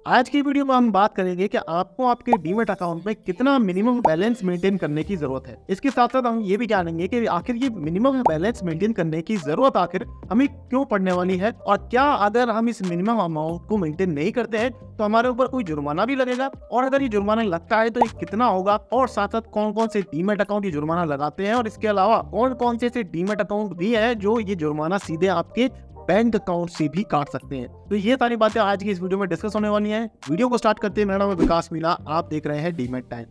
आज की वीडियो में हम बात करेंगे कि आपको आपके डीमैट अकाउंट में कितना मिनिमम बैलेंस मेंटेन करने की जरूरत है। इसके साथ साथ हम ये भी जानेंगे कि आखिर ये मिनिमम बैलेंस मेंटेन करने की जरूरत आखिर हमें क्यों पड़ने वाली है, और क्या अगर हम इस मिनिमम अमाउंट को मेंटेन नहीं करते हैं तो हमारे ऊपर कोई जुर्माना भी लगेगा, और अगर ये जुर्माना लगता है तो ये कितना होगा, और साथ साथ कौन कौन से डीमैट अकाउंट ये जुर्माना लगाते हैं, और इसके अलावा कौन कौन से डीमैट अकाउंट भी है जो ये जुर्माना सीधे आपके बैंक अकाउंट से भी काट सकते हैं। तो ये सारी बातें आज की इस वीडियो में डिस्कस होने वाली हैं। वीडियो को स्टार्ट करते हैं। मेरा नाम है विकास मीणा, आप देख रहे हैं डीमैट टाइम।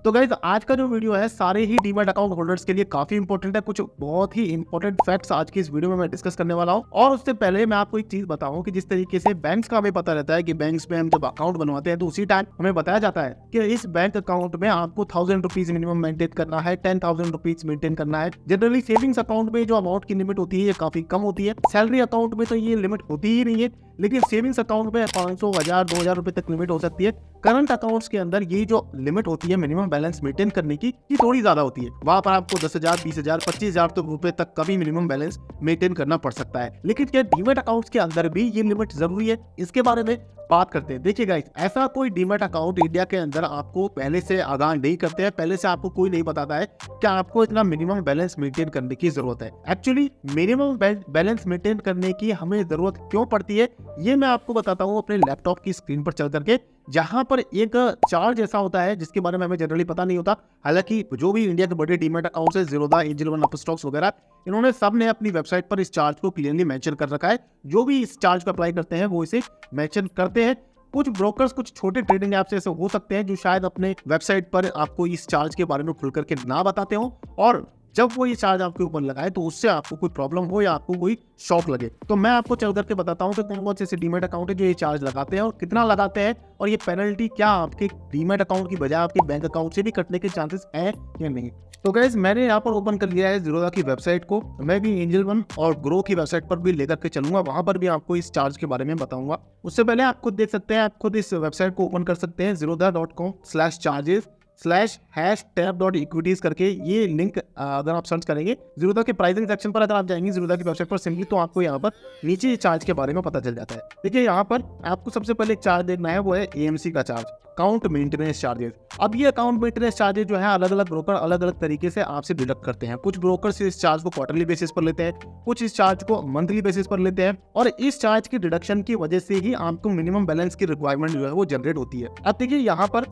तो गाइस, आज का जो वीडियो है सारे ही डीमैट अकाउंट होल्डर्स के लिए काफी इंपॉर्टेंट है। कुछ बहुत ही इंपॉर्टेंट फैक्ट्स आज की इस वीडियो में मैं डिस्कस करने वाला हूं। और उससे पहले मैं आपको एक चीज बताऊं कि जिस तरीके से बैंक्स का हमें पता रहता है कि बैंक्स में हम जब अकाउंट बनवाते हैं तो उसी टाइम हमें बताया जाता है कि इस बैंक अकाउंट में आपको 1000 रुपीज मिनिमम मेंटेन करना है, 10,000 रुपीज मेंटेन करना है। जनरली सेविंग्स अकाउंट में जो अमाउंट की लिमिट होती है ये काफी कम होती है। सैलरी अकाउंट में तो ये लिमिट होती ही नहीं है, लेकिन सेविंग्स अकाउंट में 500, 1000, 2000 रुपए तक लिमिट हो सकती है। करंट अकाउंट्स के अंदर ये जो लिमिट होती है मिनिमम बैलेंस मेंटेन करने की, ये थोड़ी ज्यादा होती है। वहां पर आपको 10,000, 20,000, 25,000 रुपए तक का भी मिनिमम बैलेंस मेंटेन करना पड़ सकता है। लेकिन क्या डीमैट अकाउंट्स के अंदर भी ये लिमिट जरूरी है? इसके बारे में बात करते हैं। देखिए गाइस, ऐसा कोई डीमैट अकाउंट इंडिया के अंदर आपको पहले से आगाह नहीं करते हैं, पहले से आपको कोई नहीं बताता है कि आपको इतना मिनिमम बैलेंस मेंटेन करने की जरूरत है। एक्चुअली मिनिमम बैलेंस मेंटेन करने की हमें जरूरत क्यों पड़ती है, ये मैं आपको बताता हूँ अपने लैपटॉप की स्क्रीन पर चल करके, जहां पर एक चार्ट ऐसा होता है जिसके बारे में हमें जनरली पता नहीं होता। हालांकि जो भी इंडिया के बड़े डीमैट अकाउंट्स है, ज़ीरोधा, एंजल वन, अपस्टॉक्स वगैरह, इन्होंने सब ने अपनी वेबसाइट पर इस चार्ज को क्लियरली मेंशन कर रखा है। जो भी इस चार्ज को अप्लाई करते हैं वो इसे मेंशन करते हैं। कुछ ब्रोकर्स, कुछ छोटे ट्रेडिंग ऐप्स ऐसे हो सकते हैं जो शायद अपने वेबसाइट पर आपको इस चार्ज के बारे में खुल करके ना बताते हो, और जब वो ये चार्ज आपके ऊपर लगाए तो उससे आपको कोई प्रॉब्लम हो या आपको कोई शॉक लगे। तो मैं आपको चल करके बताता हूँ कि कौन कौन से डीमैट अकाउंट है जो ये चार्ज लगाते हैं और कितना लगाते हैं, और ये पेनल्टी क्या आपके डीमैट अकाउंट की बजाय आपके बैंक अकाउंट से भी कटने के चांसेस है या नहीं। तो गाइस, मैंने यहाँ पर ओपन कर लिया है ज़ीरोधा की वेबसाइट को। मैं भी एंजल वन और ग्रो की वेबसाइट पर भी लेकर के चलूंगा, वहां पर भी आपको इस चार्ज के बारे में बताऊंगा। उससे पहले आप खुद देख सकते हैं, आप खुद इस वेबसाइट को ओपन कर सकते हैं, zerodha.com/charges/tab.equities करके ये लिंक अगर आप सर्च करेंगे ज़ीरोधा के प्राइसिंग सेक्शन पर, अगर आप जाएंगे ज़ीरोधा की वेबसाइट पर सिंपली, तो आपको यहाँ पर नीचे चार्ज के बारे में पता चल जाता है। देखिए, यहाँ पर आपको सबसे पहले एक चार्ज देखना है, वो है AMC का चार्ज, अकाउंट मेंटेनेंस चार्जेस। अब ये अकाउंट मेंटेनेंस चार्जेस जो है अलग अलग ब्रोकर अलग अलग तरीके से आपसे डिडक्ट करते हैं। कुछ ब्रोकर इस चार्ज को क्वार्टरली बेसिस पर लेते हैं, कुछ इस चार्ज को मंथली बेसिस पर लेते हैं, और इस चार्ज की डिडक्शन की वजह से ही आपको मिनिमम बैलेंस की रिक्वायरमेंट जो है वो जनरेट होती है। अब देखिए, यहाँ पर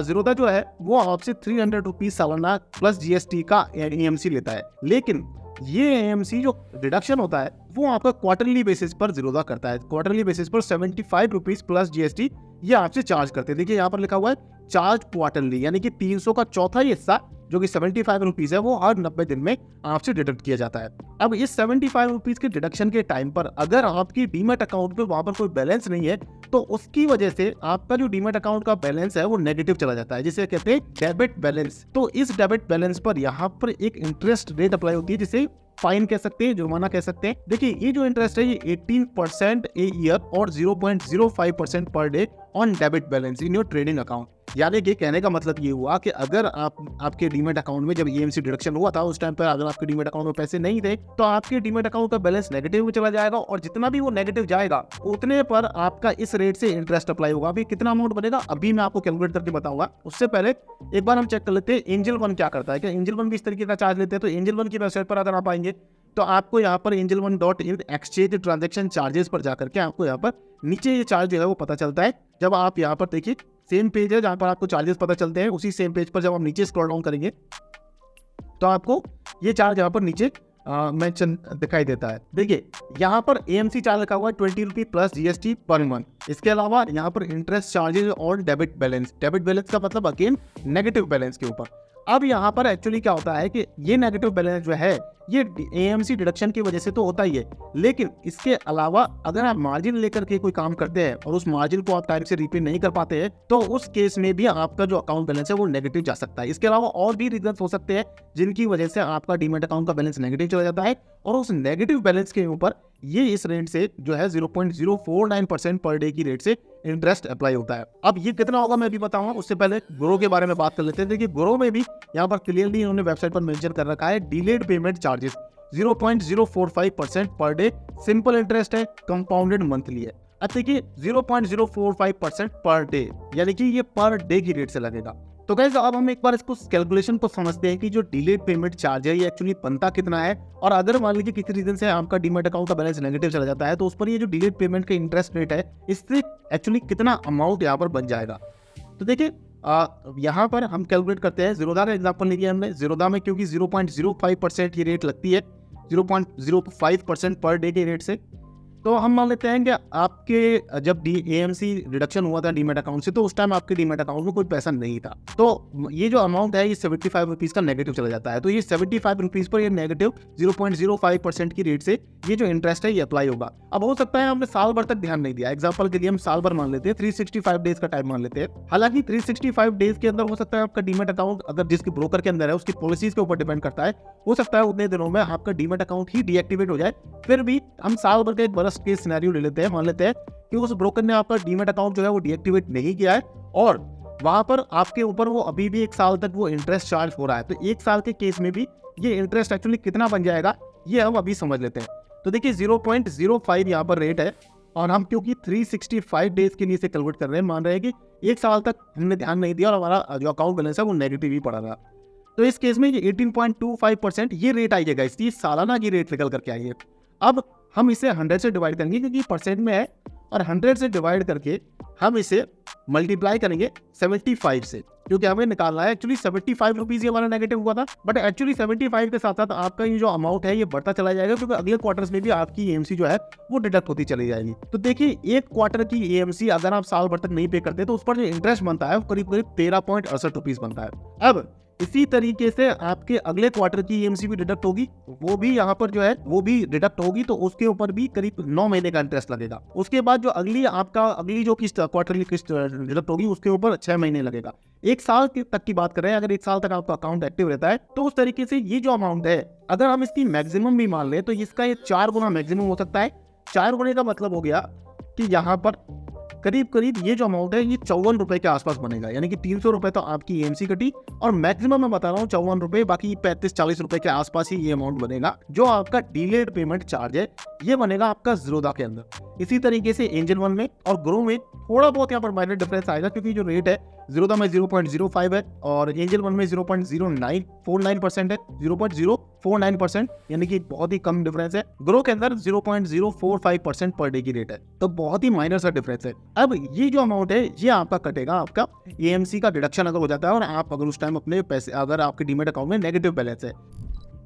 ज़ीरोधा जो है वो आपसे 300 रुपीज सालाना प्लस GST का AMC लेता है, लेकिन ये AMC जो डिडक्शन होता है वो आपका क्वार्टरली बेसिस पर ज़ीरोधा करता है। क्वार्टरली बेसिस पर 75 रुपीज प्लस GST ये आपसे चार्ज करते हैं। देखिए, यहाँ पर लिखा हुआ है चार्ज क्वार्टरली, यानी कि 300 का चौथा हिस्सा जो कि 75 रुपीज है वो हर 90 दिन में आपसे डिडक्ट किया जाता है। अब इस 75 रुपीज के डिडक्शन के टाइम पर अगर आपकी डीमैट अकाउंट पे वहां पर कोई बैलेंस नहीं है तो उसकी वजह से आपका जो डीमैट अकाउंट का बैलेंस है वो नेगेटिव चला जाता है, जिसे कहते हैं डेबिट बैलेंस। तो इस डेबिट बैलेंस पर यहाँ पर एक इंटरेस्ट रेट अप्लाई होती है, जिसे फाइन कह सकते हैं, जुर्माना कह सकते हैं। देखिए, ये जो इंटरेस्ट है ये 18% ए ईयर और 0.05% per day on debit balance in your trading account. यानी कि कहने का मतलब ये हुआ कि अगर आपके डीमैट अकाउंट में जब AMC डिडक्शन हुआ था उस टाइम पर अगर आपके डीमैट अकाउंट में पैसे नहीं थे तो आपके डीमैट अकाउंट का बैलेंस नेगेटिव में चला जाएगा, और जितना भी वो नेगेटिव जाएगा उतने पर आपका इस रेट से इंटरेस्ट अप्लाई होगा। अभी कितना अमाउंट बनेगा अभी मैं आपको कैलकुलेट करके बताऊंगा। उससे पहले एक बार हम चेक कर लेते हैं एंजल वन क्या करता है। क्या एंजल वन भी इस तरीके का चार्ज लेते हैं? तो एंजल वन की वेबसाइट पर अगर आप आएंगे तो आपको यहाँ पर angel1.in एक्सचेंज ट्रांजेक्शन चार्जेस पर जाकर के आपको यहाँ पर नीचे ये चार्ज जो है वो पता चलता है। जब आप यहाँ पर देखिए, सेम पेज है जहाँ पर आपको चार्जेस पता चलते हैं, उसी सेम पेज पर जब आप नीचे स्क्रॉल डाउन करेंगे तो आपको ये चार्ज यहाँ पर नीचे मेंशन दिखाई देता है। देखिए, यहाँ पर AMC चार्ज रखा हुआ है 20 रुपी प्लस GST पर मंथ। इसके अलावा यहाँ पर interest charges on debit balance. Debit balance का मतलब अगेन नेगेटिव बैलेंस के ऊपर। अब यहाँ पर एक्चुअली क्या होता है कि ये नेगेटिव बैलेंस जो है ये AMC डिडक्शन की वजह से तो होता ही है, लेकिन इसके अलावा अगर आप मार्जिन लेकर के कोई काम करते हैं और उस मार्जिन को आप टाइम से रीपे नहीं कर पाते हैं तो उस केस में भी आपका जो अकाउंट बैलेंस है वो नेगेटिव जा सकता है। इसके अलावा और भी रीजन हो सकते हैं जिनकी वजह से आपका डीमैट अकाउंट का बैलेंस नेगेटिव चला जाता है, और उस नेगेटिव बैलेंस के ऊपर ये इस रेट से जो है 0.049% पर डे की रेट से इंटरेस्ट अप्लाई होता है। अब ये कितना होगा मैं भी बताऊंगा, उससे पहले ग्रो के बारे में बात कर लेते हैं। देखिए, ग्रो में भी यहाँ पर क्लियरली इन्होंने वेबसाइट पर मेंशन कर रखा है delayed payment charges 0.045% per day, simple interest है, कंपाउंडेड मंथली है। अब देखिए 0.045% पर डे, यानी कि ये पर डे की रेट से लगेगा। तो गाइस अब हम एक बार इसको कैलकुलेशन को समझते हैं कि जो डिलेड पेमेंट चार्ज है ये एक्चुअली बनता कितना है, और अगर मान लीजिए किसी रीजन से आपका डीमैट अकाउंट का बैलेंस नेगेटिव चला जाता है तो उस पर ये जो डिलेड पेमेंट का इंटरेस्ट रेट है इससे एक्चुअली कितना अमाउंट यहाँ पर बन जाएगा। तो देखिए यहाँ पर हम कैलकुलेट करते हैं। जीरोधा का एग्जांपल लिया हमने। जीरोधा में क्योंकि 0.05% की रेट लगती है, 0.05% पर डे के रेट से, तो हम मान लेते हैं कि आपके जब AMC रिडक्शन हुआ था डीमैट अकाउंट से तो उस टाइम आपके डीमैट अकाउंट में कोई पैसा नहीं था। तो ये जो अमाउंट है ये 75 रुपीज़ का नेगेटिव चला जाता है। तो ये 75 रुपीज़ पर ये नेगेटिव 0.05% की रेट से ये जो इंटरेस्ट है ये अप्लाई होगा। अब हो सकता है हमने साल भर तक ध्यान नहीं दिया, एग्जाम्पल के लिए हम साल भर मान लेते हैं, 365 डेज का टाइम मान लेते हैं। हालांकि 365 डेज के अंदर हो सकता है आपका डीमैट अकाउंट अगर जिसके ब्रोकर के अंदर है उसकी पॉलिसीज के ऊपर डिपेंड करता है, हो सकता है उतने दिनों में आपका डीमैट अकाउंट ही डीएक्टिवेट हो जाए। फिर भी हम साल भर का एक वर्स्ट केस सिनेरियो ले लेते हैं, मान लेते हैं कि उस ब्रोकर ने आपका डीमैट अकाउंट जो है वो डीएक्टिवेट नहीं किया है और वहां पर आपके ऊपर वो अभी भी एक साल तक वो इंटरेस्ट चार्ज हो रहा है। तो एक साल के केस में भी ये इंटरेस्ट एक्चुअली कितना बन जाएगा ये हम अभी समझ लेते हैं। तो देखिए 0.05 यहाँ पर रेट है और हम क्योंकि 365 डेज के लिए इसे कैलकुलेट कर रहे हैं, मान रहे हैं कि एक साल तक हमने ध्यान नहीं दिया और हमारा जो अकाउंट बैलेंस है वो नेगेटिव ही पड़ा रहा। तो इस केस में ये 18.25% ये रेट आइएगा, इसकी सालाना की रेट निकल करके आई है। अब हम इसे 100 से डिवाइड करेंगे क्योंकि परसेंट में है, और 100 से डिवाइड करके हम इसे मल्टीप्लाई करेंगे 75 से, क्योंकि हमें निकालना है। एक्चुअली 75 रुपीज़ ये हमारा नेगेटिव हुआ था, बट एक्चुअली 75 के साथ साथ आपका ये जो अमाउंट है ये बढ़ता चला जाएगा क्योंकि अगले क्वार्टर्स में भी आपकी AMC जो है वो डिडक्ट होती चली जाएगी। तो देखिए एक क्वार्टर की AMC अगर आप साल भर तक नहीं पे करते तो उस पर जो इंटरेस्ट बनता है वो करीब करीब 13.68 रुपीज़ बनता है। अब इसी तरीके से आपके अगले क्वार्टर की AMC भी डिडक्ट होगी, वो भी यहाँ पर जो है वो भी डिडक्ट होगी, तो उसके ऊपर भी करीब 9 महीने का इंटरेस्ट लगेगा। उसके बाद जो अगली जो किस्त क्वार्टरली किस्त डिडक्ट होगी उसके ऊपर 6 महीने लगेगा। एक साल तक की बात करें, अगर एक साल तक आपका अकाउंट एक्टिव रहता है तो उस तरीके से ये जो अमाउंट है अगर हम इसकी मैक्सिमम भी मान लें तो इसका ये 4 गुना मैक्सिमम हो सकता है। 4 गुने का मतलब हो गया कि यहाँ पर करीब करीब ये जो अमाउंट है ये 54 रुपए के आसपास बनेगा, यानी कि 300 रुपए तो आपकी AMC कटी और मैक्सिमम मैं बता रहा हूँ 54 रुपए, बाकी 35-40 रुपए के आसपास ही ये अमाउंट बनेगा जो आपका डिलेड पेमेंट चार्ज है ये बनेगा आपका जीरोधा के अंदर। इसी तरीके से एंजल वन में और ग्रो में थोड़ा बहुत यहाँ पर माइनर डिफरेंस आएगा क्योंकि जो रेट है जीरोधा में 0.05 है और एंजल वन में 0.0949% है, 0.049%, यानी कि बहुत ही कम डिफरेंस है। ग्रो के अंदर 0.045% पर डे की रेट है, तो बहुत ही माइनर सा डिफरेंस है। अब ये जो अमाउंट है ये आपका कटेगा, आपका AMC का डिडक्शन अगर हो जाता है और आप अगर उस टाइम अपने पैसे अगर आपके डीमैट अकाउंट में नेगेटिव बैलेंस है।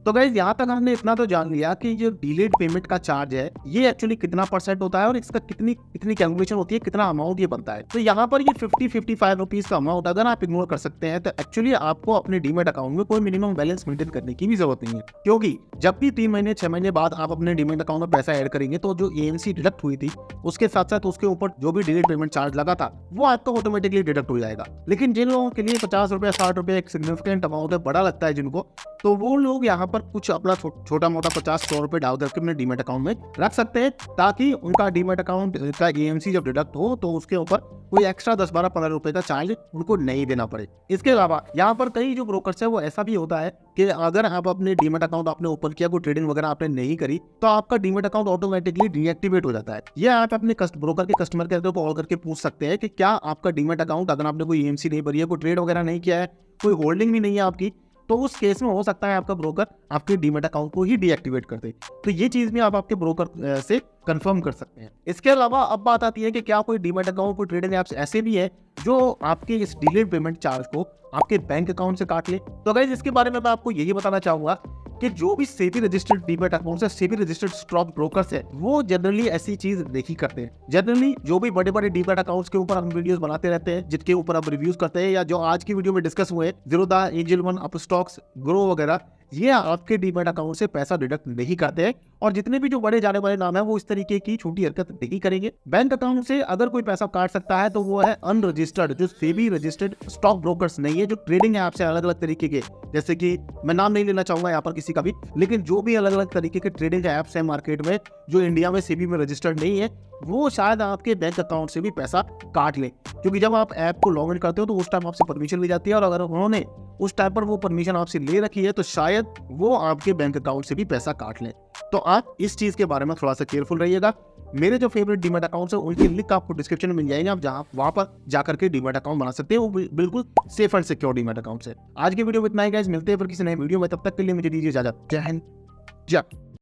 तो गाइस यहाँ तक हमने इतना तो जान लिया कि जो डिलेड पेमेंट का चार्ज है ये एक्चुअली कितना परसेंट होता है और इसका कितनी कैलकुलेशन होती है, कितना अमाउंट ये बनता है। तो यहाँ पर ये 50-55 रुपीज का अमाउंट अगर आप इग्नोर कर सकते हैं तो एक्चुअली आपको अपने डीमैट अकाउंट में कोई मिनिमम बैलेंस मेंटेन करने की भी जरूरत नहीं है, क्योंकि जब भी 3 महीने 6 महीने बाद आप अपने डीमैट अकाउंट में पैसा ऐड करेंगे तो जो AMC डिडक्ट हुई थी उसके साथ साथ उसके ऊपर जो भी डिलेड पेमेंट चार्ज लगा था वो आपको ऑटोमेटिकली डिडक्ट हो जाएगा। लेकिन जिन लोगों के लिए 50 रुपये 60 रुपये एक सिग्निफिकेंट अमाउंट है, बड़ा लगता है जिनको, तो वो लोग यहाँ पर कुछ अपना छोटा मोटा 50-100 रुपये डाल करके अपने डीमैट अकाउंट में रख सकते हैं ताकि उनका डीमैट अकाउंट का AMC जब डिडक्ट हो तो उसके ऊपर कोई एक्स्ट्रा 10-12-15 रुपए का चार्ज उनको नहीं देना पड़े। इसके अलावा यहाँ पर कई जो ब्रोकर्स है वो ऐसा भी होता है कि अगर आप अपने डीमैट अकाउंट आपने ओपन किया, कोई ट्रेडिंग वगैरह आपने नहीं करी, तो आपका डीमैट अकाउंट ऑटोमेटिकली डीएक्टिवेट हो जाता है। ये आप अपने ब्रोकर के कस्टमर केयर को कॉल करके पूछ सकते हैं कि क्या आपका डीमैट अकाउंट अगर आपने कोई AMC नहीं भरी है, कोई ट्रेड वगैरह नहीं किया है, कोई होल्डिंग भी नहीं है आपकी, तो उस केस में हो सकता है आपका ब्रोकर आपके डीमैट अकाउंट को ही डीएक्टिवेट कर दे। तो ये चीज भी आप आपके ब्रोकर से कंफर्म कर सकते हैं। इसके अलावा अब बात आती है कि क्या कोई डीमैट अकाउंट, कोई ट्रेडिंग ऐप्स ऐसे भी है जो आपके इस डिलेड पेमेंट चार्ज को आपके बैंक अकाउंट से काट ले। तो गाइस इसके बारे में मैं आपको यही बताना चाहूंगा कि जो भी सेबी रजिस्टर्ड डीमैट अकाउंट है, सेबी रजिस्टर्ड स्टॉक ब्रोकर्स है, वो जनरली ऐसी चीज नहीं करते हैं। जनरली जो भी बड़े बड़े डीमैट अकाउंट्स के ऊपर हम वीडियोस बनाते रहते हैं, जिनके ऊपर हम रिव्यूज करते हैं, या जो आज की वीडियो में डिस्कस हुए Zerodha, angel one, Upstox, grow वगैरह, ये आपके डीमैट अकाउंट से पैसा डिडक्ट नहीं करते हैं। और जितने भी जो बड़े जाने वाले नाम है वो इस तरीके की छोटी हरकत नहीं करेंगे। बैंक अकाउंट से अगर कोई पैसा काट सकता है तो वो है अनरजिस्टर्ड, जो सेबी रजिस्टर्ड स्टॉक ब्रोकर्स नहीं है, जो ट्रेडिंग ऐप्स है अलग अलग तरीके के, जैसे कि मैं नाम नहीं लेना चाहूंगा यहाँ पर किसी का भी, लेकिन जो भी अलग अलग तरीके के ट्रेडिंग ऐप्स है मार्केट में जो इंडिया में सेबी में रजिस्टर्ड नहीं है, वो शायद आपके बैंक अकाउंट से भी पैसा काट ले। क्योंकि जब आप ऐप को लॉग इन करते हो तो उस टाइम आपसे परमिशन ली जाती है, और अगर उन्होंने उस टाइम पर वो परमिशन आपसे ले रखी है तो शायद वो आपके बैंक अकाउंट से भी पैसा काट लें। तो आप इस चीज के बारे में थोड़ा सा केयरफुल रहिएगा। मेरे जो फेवरेट डीमैट अकाउंट्स है उनकी लिंक आपको डिस्क्रिप्शन में मिल जाएंगे, आप जहाँ वहाँ पर जाकर के डीमैट अकाउंट बना सकते हैं। वो बिल्कुल safe and secure demat account है। आज के वीडियो में इतना ही गाइस, मिलते हैं फिर किसी नए वीडियो में, तब तक के लिए मुझे दीजिए इजाजत। जय हिंद, जय